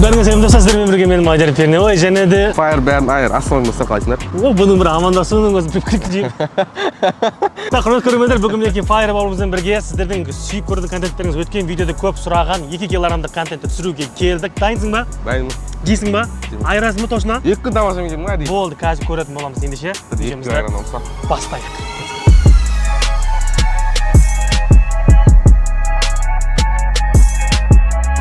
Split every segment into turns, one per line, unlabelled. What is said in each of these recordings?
бәріңіз сәлем достар, сіздермен бірге мен Мадияр Пернебай және де
Fire бәрін айыр, ассалаумағалейкум қалайсыңдар?
Бұның бір амандасуының өзі піп-кіріп жейіп. Құрметті көрермендер, бүгін мінекей Fire бауырымызбен бірге сіздердің сүйіп көрген контенттеріңіз өткен видеода көп сұраған 2 килограммдық контентті түсіруге келдік. Дайынсың ба?
Дайынмын.
Жейсің ба? Айырасың ба точно?
2 күн тамаша жеймін ма деймін.
Болды, қазір көретін боламыз ендеше. Бастайық.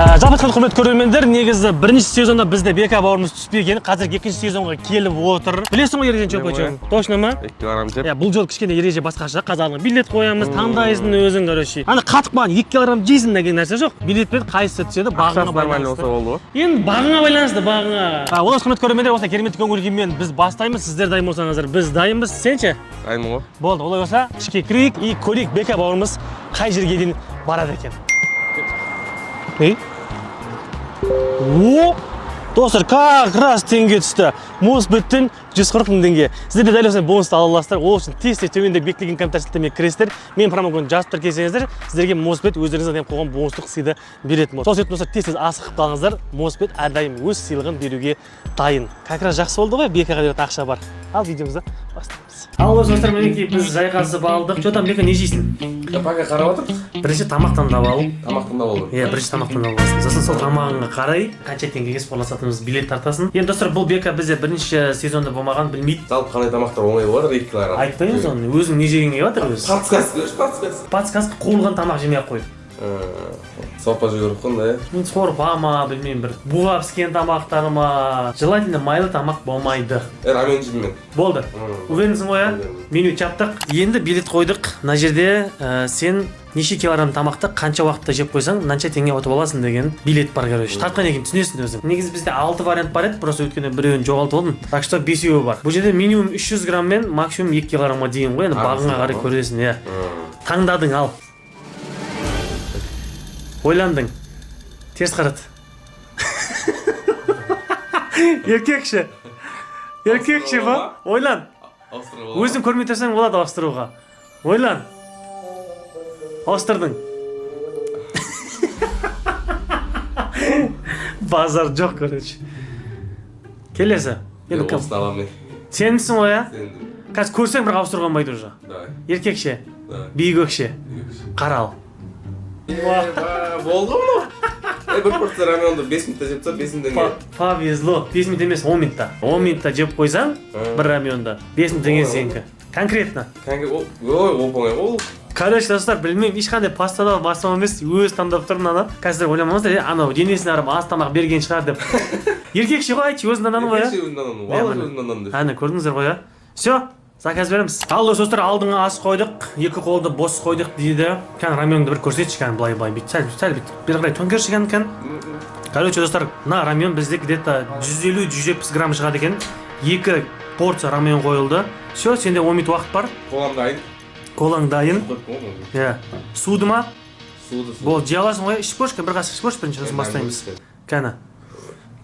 Жалпы айтқанда құрметті көрермендер, негізі бірінші сезонда бізде БК бауырымыз түспеген, қазір екінші сезонға келіп отыр. Білесің ғой ережені чөп қойшы? Точно ма?
2 килограмм жеп.
Бұл жол кішкене ереже басқаша. Қазағына билет қоямыз, таңдайсың өзің, короче. Ана қатық баған 2 килограмм жейсің деген нәрсе жоқ. Билетпен қайсысы түседі, бағыңа байланысты. Енді бағыңа байланысты, бағыңа. Олар құрметті көрермендер, осылай керемет көңіл күймен біз бастаймыз. Сіздер дайын болсаңыздар, біз дайынбыз. Сен ше?
Дайынмын ғой.
Болды, олай болса, ішке кірейік и көрейік БК бауырымыз қай жерге дейін барады екен. О, достар, как раз теңге түсті. Мосбеттен 140 мың теңге. Сіздер де дәл осылай бонусты ала аласыздар. Ол үшін тез-тез төмендегі бекітілген комментарий сілтемеге кіресіздер. Мен промокодын жазып тіркелсеңіздер, сіздерге Мосбет өздеріңізге дайын қойған бонустық сыйды беретін болады. Сол себептен достар, тез-тез асығып қалыңыздар. Мосбет әрдайым өз сыйлығын беруге дайын. Как раз жақсы болды ғой, БК-ға беретін ақша бар. Ал видеомызды бастаймыз. Ал достар, мінекей біз жайғасып алдық. Что там, БК, не жейсің?
Пока қарап отырмыз.
Бірінші тамақтандап алу.
Тамақтандап алу.
Бірінші тамақтандап аласың. Сосын сол тамағыңа қарай, қанша теңгеге спорласатынымыз билет тартасың. Енді достар, бұл БК бізде бірінші сезонда болмаған, білмейді.
Жалпы қандай тамақтар оңай болады 2 килограмм.
Айтпаймыз оны, өзің не жегенге жатыр өзі.
Подсказка.
Подсказка қуылған тамақ жемей-ақ қой.
Сорпа жеу керек қой,
Мен сорпа ма, білмеймін, бір буға піскен тамақтар ма, желательно майлы тамақ болмайды.
Рамен жеймін мен.
Болды. Уверенсің ғой, меню чаптық. Енді билет қойдық. Мына жерде сен неше килограмм тамақты қанша уақытта жеп қойсаң, мынанша теңге ұтып аласың деген билет бар, короче. Тартқан екен, түсінесің өзің. Негізі бізде 6 вариант бар еді, просто өткенде біреуін жоғалтып алдым. Так что 5-еуі бар. Бұл жерде минимум 300 грамм мен максимум 2 килограммға дейін ғой, енді бағыңа қарай көресің, иә. Таңдадың, ал. Ойландың. Теріс қарат. Еркекші. Еркекші ба? Ойлан. Өзің көрмей тұрсаң болады ауыстыруға. Ойлан. Ауыстырдың. Базар жоқ, короче. Келесі. Сенімсің ғой, а? Қазір көрсең бір ауыстыруға болмайды уже. Еркекші. Биігөкші. Қарал.
Болды ғой. Бір порция раменді 5 минутта жепса 5 минут.
Повезло. 5 минут емес, 10 минутта. 10 минутта жеп қойсаң, бір раменді 5 минут деген сенікі. Конкретно. Ой. Короче, достар, білмеймін, ешқандай пастада бастау емес, өз таңдап тұрмын ана. Қазір ойламаңыздар, анау денесіне арып аз тамақ берген шығар деп. Еркекші ғой, айтшы, өзінің ананы ғой, а? Әне, көрдіңіздер ғой, а? Все. Заказ береміз. Ал достар, алдыңа ас қойдық, 2 қолды бос қойдық дейді. Кән раменді бір көрсетші, кән былай бит. Сәл бит. Бері қарай төңкерші кән. Короче, достар, мына рамен бізде где-то 150-170 грамм шығады екен. 2 порция рамен қойылды. Все, сенде 10 минут уақыт бар. Қолаң дайын. Иә. Суды ма?
Суды.
Болды, жей аласың ғой. Ішіп көрші, бір қасық ішіп көрші, бірінші сосын бастаймыз. Кәні.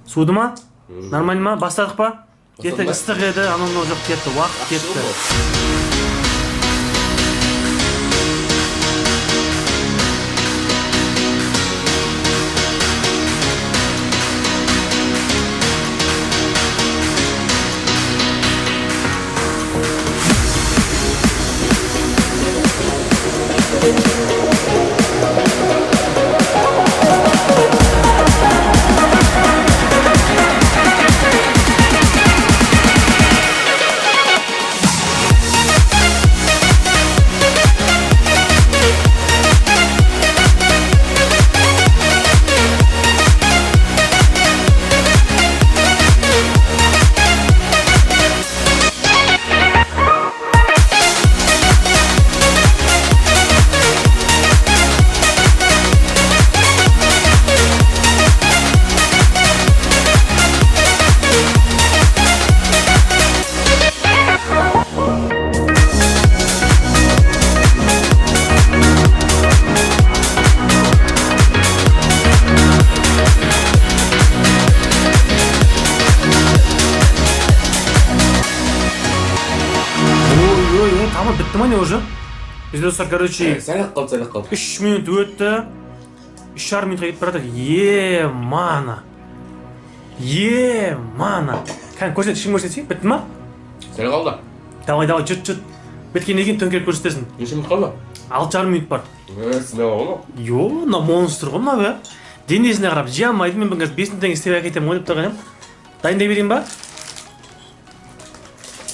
Суды ма? Нормально ма? Бастадық па? Кетті, ыстық еді, анау жоқ, кетті, уақыт кетті. Бітті ма не уже? Бізде достар, короче,
сәлек қалды.
3 минут өтті. 3,5 минутқа кетіп барады. Мана. Мана. Қан көрсет, ішін көрсетсең, бітті ма?
Сәл қалды.
Давай, жүт. Біткеннен кейін төңкеріп көрсетесің.
Неше минут қалды?
6,5 минут бар.
Смело ғой.
Йо, мына монстр ғой мына бе. Денесіне қарап, жей алмайды, мен бүгін 5 теңге істеп әкетемін ойнап тұрған едім. Дайындай берейін ба?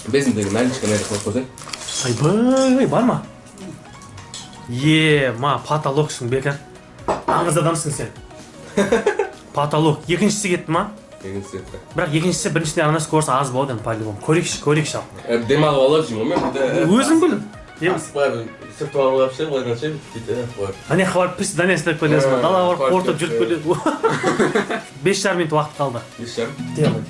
5 теңге наличка қойып қойсаң.
Айбай, бар ма? Ма, потолоксың бека. Аңыз адамсың сен. Потолок. Екіншісі кетті ма?
Екіншісі кетті.
Бірақ екіншісі біріншісіне арнасы көрсе аз болады енді по-любому. Көрейікші ал.
Демалып алып жүрмін ғой мен.
Өзің біл.
Аспай, сыртып алып ше, былайдан ше, дейді.
Ане хабар піс дәне істеп келесің ба? Далаға барып қортып жүріп келесің. 5,5 минут уақыт қалды.
5,5?
Делай.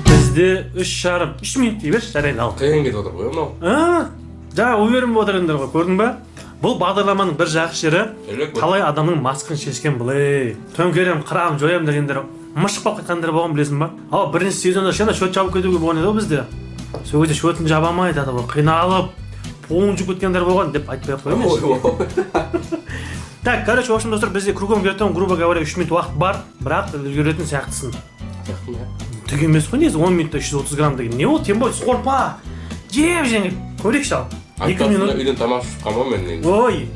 Бізде 3,5 минут дей берші, жарайды ал.
Қиын кетіп отыр ғой мынау.
Жаңа уверен болып отырыңдар ғой, көрдің ба? Бұл бағдарламаның бір жақсы жері талай адамның маскын шешкен бұлай. Төңкерем, қырам, жоям дегендер мышық болып қайтқандар болған білесің ба? Ал бірінші сезонда шена шөт жабып кетуге болған еді бізде. Сол кезде шөтін жаба алмайды еді ғой, қиналып, полын жүк өткендер болған деп айтпай-ақ қойыңызшы. Так, короче, в общем, достар, бізде кругом вертон, грубо говоря, 3 минут уақыт бар, бірақ үлгеретін сияқтысың. Түк емес қой негізі 10 минутта 330 грамм деген. Не ол, тем более қорпа. Жеп көрейікші ал. 2 минут.
Үйден тамақ шыққан ба мен негізі?
Ой,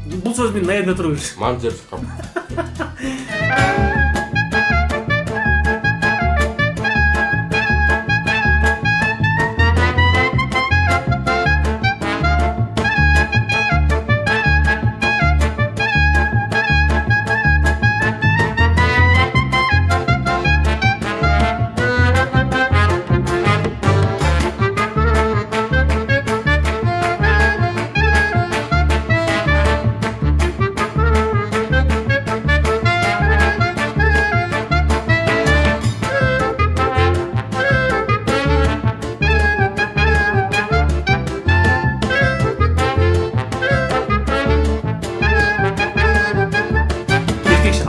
бұл сөз мен наябында тұру берші.
Ман жеп шыққам.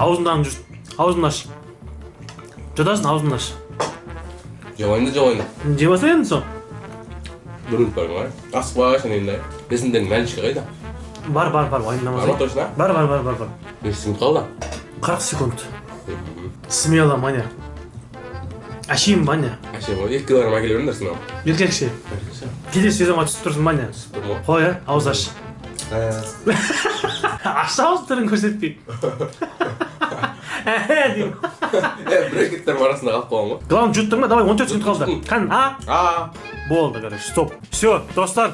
Аузындағы жүр. Аузын аш. Жұтасың, аузын аш.
Жауайынды.
Жеп алса енді сол.
Бір минут бар ма? Аспай шынайында. Бесінден наличка қайда?
Бар, уайымдамасың.
Бар ма точно?
Бар.
5 минут қалды?
40 секунд. Смело, маня. Ашим, маня.
Ашим, 2 килограмм әкеле беріңдерсің ау.
Еркекше. Келесі сезонға түсіп тұрсың, маня. Қой, ауыз аш. Ашса ауыз түрін көрсетпей.
Бір кеттер арасында қалып қалған ғой.
Главное, жұттың ба? Давай, 14 секунд қалды. Қан, болды, короче, стоп. Все, достар.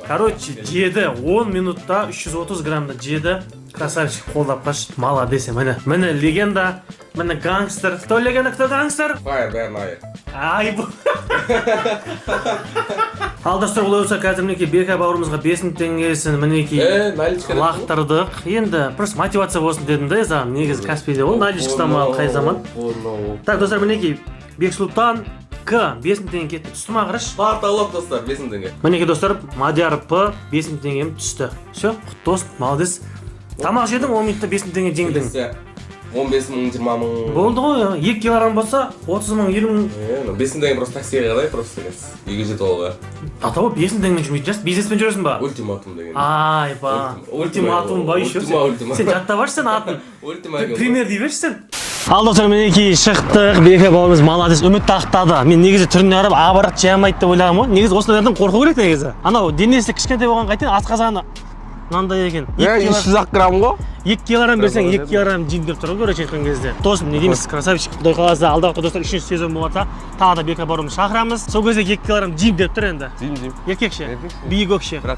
Короче, жеді 10 минутта 330 граммда жеді. Красавчик, қолдап қаш. Молодец, міне легенда, міне гангстер. Кто легенда, кто гангстер?
Файер.
Ай, бұл. Ал достар, бұл өтсе қазір мінеке Бека бауырымызға 5 теңгесін мінеке лақтырдық. Енді просто мотивация болсын дедім да, езам. Негізі Каспийде ол, наличкастамал қай заман. Так, достар, мінеке Бексұлтан К 5 теңге кетті. Түсті ма қырыш?
Потолок, достар, 5 теңге.
Мінеке достар, Мадияр П 5 теңгем түсті. Все, құттос, молодец. Тамақ жедің, 10 минутта 5 теңге жеңдің.
15 мың, 20 мың.
Болды ғой, 2 килограмм болса, 30 мың, 20 мың.
5 теңге просто таксиға қалай, просто үйге жетіп алуға.
Атауы 5 теңгемен жүрмейді, жас бизнеспен жүресің ба?
Ультиматум деген.
Айба, ультиматум ба еще? Сен жатта баршы сен атын. Пример дей берші сен. Ал достар, мінеки шықтық, Бека бауырымыз молодец, үмітті ақтады. Мен негізі түріне қарап абырақ жей алмайды деп ойлағам ғой. Негізі осылардан қорқу керек негізі. Анау денесі кішкентай болған қайтен асқазаны мынандай екен.
300 грамм ғой.
2 килограмм берсең 2 килограмм жейін деп тұр ғой, көріп айтқан кезде. Досым, не дейміз, красавчик, құдай қаласа, алдағы достар 3-ші сезон болса, тағы да Бека бауырымыз шақырамыз. Сол кезде 2 килограмм жейін деп тұр енді.
Жейін.
Еркекше, биік өкше.
Бірақ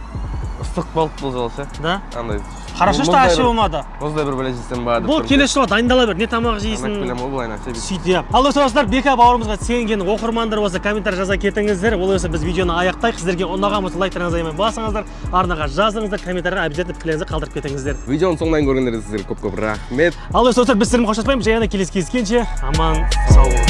ыстық болып болса.
Да?
Андай
Хорошо, что ащы болмады.
Осылай бір бәле жесем бар деп
Бұл
тұрмын.
келесі жолы дайындала бер, не тамақ
Ана
жейсің.
білем, ол былайын ақша бейді.
Сөйтіп. Ал достар, Бека бауырымызға сенген оқырмандар болса комментарий жаза кетіңіздер. Ол осы біз видеоны аяқтайық. Сіздерге ұнаған болса лайктарыңызды аямай басыңыздар, арнаға жазыңыздар, комментарийға обязательно пікірлеріңізді қалдырып кетіңіздер.
Видеоның соңынан көргендеріңізге сіздерге көп-көп рахмет.
Ал достар, біз сіздермен қоштаспаймыз. Жаңа келесі кездескенше аман сау болыңыздар.